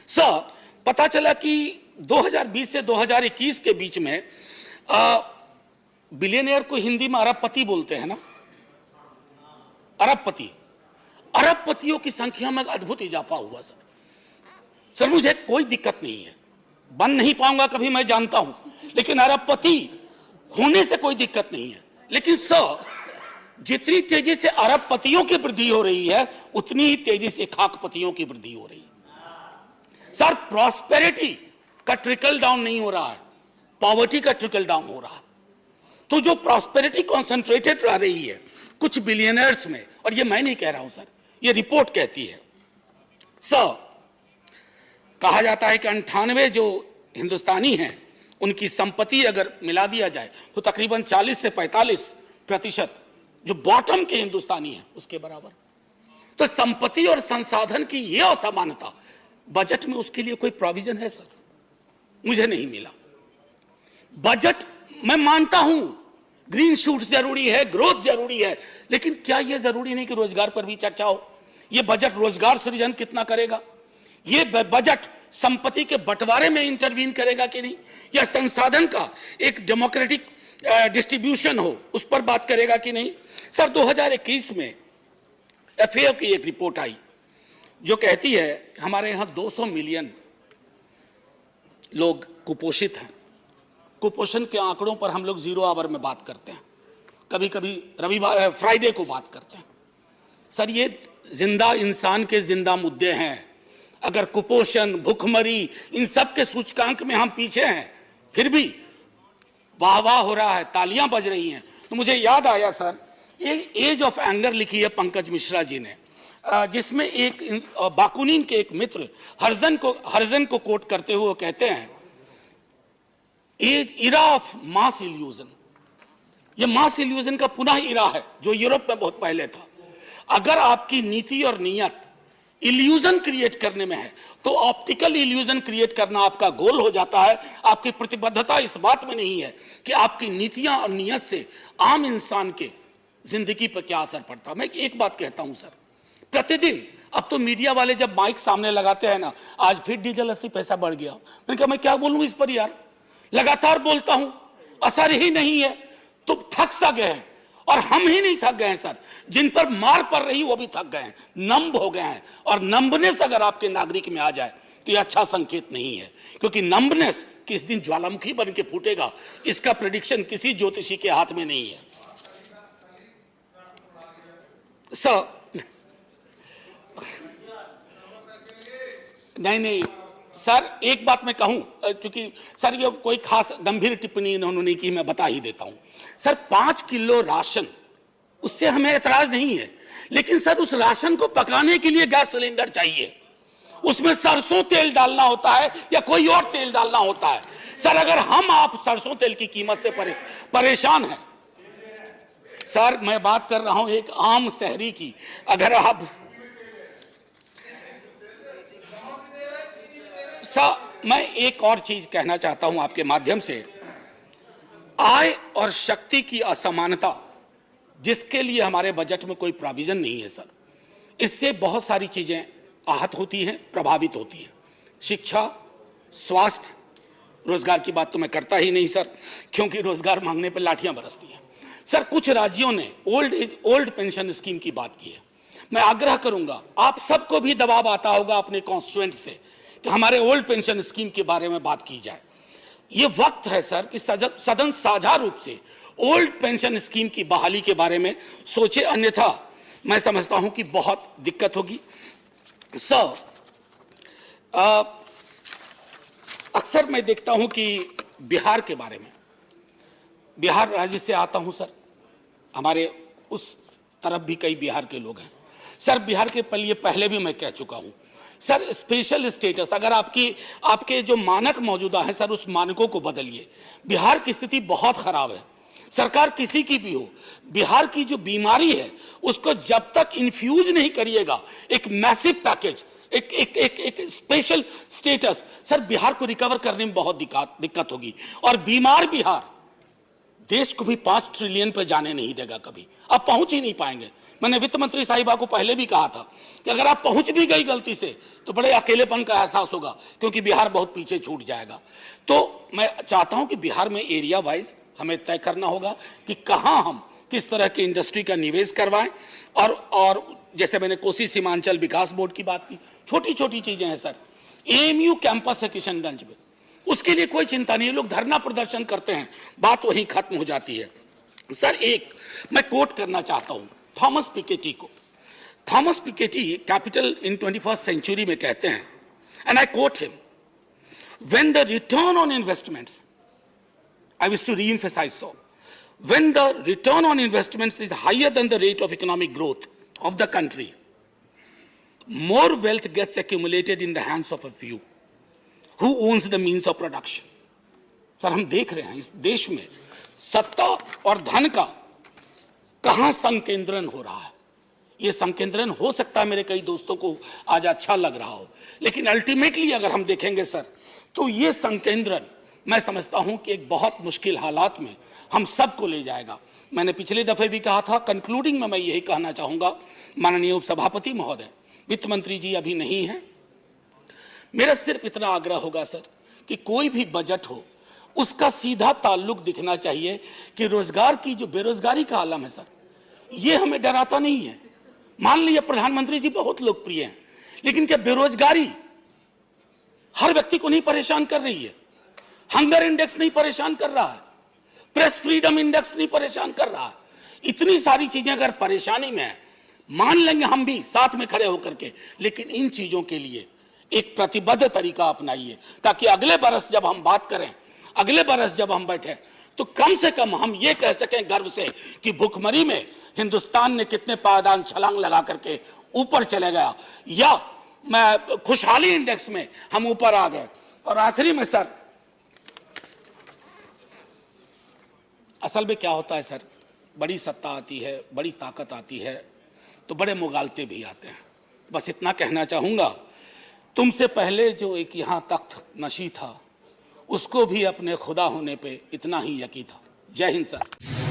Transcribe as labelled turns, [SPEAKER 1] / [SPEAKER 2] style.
[SPEAKER 1] Sir, पता चला कि 2020 से 2021 के बीच में बिलियनियर को हिंदी में अरबपति बोलते हैं ना, अरबपति, अरबपतियों की संख्या में अद्भुत इजाफा हुआ सर। मुझे कोई दिक्कत नहीं है, बन नहीं पाऊंगा कभी, मैं जानता हूं, लेकिन अरबपति होने से कोई दिक्कत नहीं है। लेकिन सर, जितनी तेजी से अरबपतियों की वृद्धि हो रही है, उतनी ही तेजी से खाकपतियों की वृद्धि हो रही है। सर, प्रॉस्पेरिटी का ट्रिकल डाउन नहीं हो रहा है, पॉवर्टी का ट्रिकल डाउन हो रहा है। तो जो प्रॉस्पेरिटी कॉन्सेंट्रेटेड रह रही है कुछ बिलियनर्स में, और ये मैं नहीं कह रहा हूं सर, ये रिपोर्ट कहती है। सर, कहा जाता है कि 98 जो हिंदुस्तानी हैं उनकी संपत्ति अगर मिला दिया जाए तो तकरीबन 40 से 45% जो बॉटम के हिंदुस्तानी हैं उसके बराबर। तो संपत्ति और संसाधन की यह असमानता, बजट में उसके लिए कोई प्रोविजन है सर? मुझे नहीं मिला। बजट मैं मानता हूं ग्रीन शूट्स जरूरी है, ग्रोथ जरूरी है, लेकिन क्या यह जरूरी नहीं कि रोजगार पर भी चर्चा हो? यह बजट रोजगार सृजन कितना करेगा? यह बजट संपत्ति के बंटवारे में इंटरवीन करेगा कि नहीं, या संसाधन का एक डेमोक्रेटिक डिस्ट्रीब्यूशन हो उस पर बात करेगा कि नहीं? सर, 2021 में FAO की एक रिपोर्ट आई जो कहती है हमारे यहां 200 मिलियन लोग कुपोषित हैं। कुपोषण के आंकड़ों पर हम लोग 0 आवर में बात करते हैं, कभी कभी रविवार फ्राइडे को बात करते हैं। सर, ये जिंदा इंसान के जिंदा मुद्दे हैं। अगर कुपोषण, भूखमरी, इन सब के सूचकांक में हम पीछे हैं, फिर भी वाह वाह हो रहा है, तालियां बज रही हैं। तो मुझे याद आया सर, एक एज ऑफ एंगर लिखी है पंकज मिश्रा जी ने, जिसमें एक बाकुनिन के एक मित्र हर्जन को कोट करते हुए कहते हैं, as era of mass illusion. ये मास इल्यूजन का पुनः इरा है जो यूरोप में बहुत पहले था। अगर आपकी नीति और नियत इल्यूजन क्रिएट करने में है तो ऑप्टिकल इल्यूजन क्रिएट करना आपका गोल हो जाता है। आपकी प्रतिबद्धता इस बात में नहीं है कि आपकी नीतियां और नियत से आम इंसान के जिंदगी पर क्या असर पड़ता है। मैं एक बात कहता हूं सर, प्रतिदिन अब तो मीडिया वाले जब माइक सामने लगाते हैं ना, आज फिर डीजल 80 पैसा बढ़ गया, मैंने कहा मैं क्या बोलूं इस पर यार, लगातार बोलता हूं, असर ही नहीं है, तो थक सा गए हैं। और हम ही नहीं थक गए हैं सर, जिन पर मार पड़ रही वो भी थक गए हैं, नंब हो गए हैं। और नंबनेस अगर आपके नागरिक में आ जाए तो ये अच्छा संकेत नहीं है, क्योंकि नंबनेस किस दिन ज्वालामुखी बन के फूटेगा इसका प्रेडिक्शन किसी ज्योतिषी के हाथ में नहीं है। सर, नहीं सर, एक बात मैं कहूं, चूंकि सर ये कोई खास गंभीर टिप्पणी इन्होंने नहीं की, मैं बता ही देता हूं। सर, 5 किलो राशन, उससे हमें एतराज नहीं है, लेकिन सर उस राशन को पकाने के लिए गैस सिलेंडर चाहिए। उसमें सरसों तेल डालना होता है या कोई और तेल डालना होता है। सर, अगर हम आप सरसों तेल की कीमत से परेशान हैं, सर मैं बात कर रहा हूं एक आम शहरी की, अगर आप सर, मैं एक और चीज कहना चाहता हूं आपके माध्यम से, आय और शक्ति की असमानता जिसके लिए हमारे बजट में कोई प्रोविजन नहीं है सर, इससे बहुत सारी चीजें आहत होती हैं, प्रभावित होती हैं। शिक्षा, स्वास्थ्य, रोजगार की बात तो मैं करता ही नहीं सर, क्योंकि रोजगार मांगने पर लाठियां बरसती हैं। सर, कुछ राज्यों ने ओल्ड पेंशन स्कीम की बात की है। मैं आग्रह करूंगा, आप सबको भी दबाव आता होगा अपने कॉन्स्टिट्यूएंट से कि हमारे ओल्ड पेंशन स्कीम के बारे में बात की जाए। ये वक्त है सर कि सदन साझा रूप से ओल्ड पेंशन स्कीम की बहाली के बारे में सोचे, अन्यथा मैं समझता हूं कि बहुत दिक्कत होगी। सर, अक्सर मैं देखता हूं कि बिहार के बारे में, बिहार राज्य से आता हूं सर, हमारे उस तरफ भी कई बिहार के लोग हैं सर। बिहार के लिए पहले भी मैं कह चुका हूं सर, स्पेशल स्टेटस, अगर आपके जो मानक मौजूदा है सर, उस मानकों को बदलिए। बिहार की स्थिति बहुत खराब है। सरकार किसी की भी हो, बिहार की जो बीमारी है उसको जब तक इन्फ्यूज नहीं करिएगा, एक मैसिव पैकेज, एक स्पेशल स्टेटस, सर बिहार को रिकवर करने में बहुत दिक्कत होगी। और बीमार बिहार देश को भी 5 ट्रिलियन पे जाने नहीं देगा कभी, अब पहुंच ही नहीं पाएंगे। मैंने वित्त मंत्री साहिबा को पहले भी कहा था कि अगर आप पहुंच भी गई गलती से तो बड़े अकेलेपन का एहसास होगा, क्योंकि बिहार बहुत पीछे छूट जाएगा। तो मैं चाहता हूं कि बिहार में एरिया वाइज हमें तय करना होगा कि कहां हम किस तरह की इंडस्ट्री का निवेश करवाएं, और जैसे मैंने कोसी सीमांचल विकास बोर्ड की बात की, छोटी छोटी चीजें हैं सर। एएमयू कैंपस है किशनगंज में, उसके लिए कोई चिंता नहीं है, लोग धरना प्रदर्शन करते हैं, बात वहीं खत्म हो जाती है। सर एक मैं कोट करना चाहता हूं थॉमस पिकेटी को। Thomas Piketty capital in 21st century में कहते हैं, and I quote him, when the return on investments, I wish to reemphasise so, when the return on investments is higher than the rate of economic growth of the country, more wealth gets accumulated in the hands of a few who owns the means of production. Sir हम देख रहे हैं इस देश में सत्ता और धन का कहां संकेंद्रण हो रहा है। ये संकेंद्रण हो सकता है मेरे कई दोस्तों को आज अच्छा लग रहा हो, लेकिन अल्टीमेटली अगर हम देखेंगे सर तो ये संकेंद्रण मैं समझता हूं कि एक बहुत मुश्किल हालात में हम सबको ले जाएगा। मैंने पिछले दफे भी कहा था, कंक्लूडिंग में मैं यही कहना चाहूंगा, माननीय उपसभापति महोदय, वित्त मंत्री जी अभी नहीं है, मेरा सिर्फ इतना आग्रह होगा सर कि कोई भी बजट हो उसका सीधा ताल्लुक दिखना चाहिए कि रोजगार की जो बेरोजगारी का आलम है सर, ये हमें डराता नहीं है। मान लीजिए प्रधानमंत्री जी बहुत लोकप्रिय हैं, लेकिन क्या बेरोजगारी हर व्यक्ति को नहीं परेशान कर रही है? हंगर इंडेक्स नहीं परेशान कर रहा है? प्रेस फ्रीडम इंडेक्स नहीं परेशान कर रहा है? इतनी सारी चीजें अगर परेशानी में है, मान लेंगे हम भी साथ में खड़े होकर के, लेकिन इन चीजों के लिए एक प्रतिबद्ध तरीका अपनाइए, ताकि अगले बरस जब हम बात करें, अगले बरस जब हम बैठे, तो कम से कम हम ये कह सकें गर्व से कि भुखमरी में हिंदुस्तान ने कितने पायदान छलांग लगा करके ऊपर चले गया, या मैं खुशहाली इंडेक्स में हम ऊपर आ गए। और आखिरी में सर, असल में क्या होता है सर, बड़ी सत्ता आती है, बड़ी ताकत आती है, तो बड़े मुगालते भी आते हैं। बस इतना कहना चाहूंगा, तुमसे पहले जो एक यहां तख्त नशी था, उसको भी अपने खुदा होने पे इतना ही यकीन था। जय हिंद सर।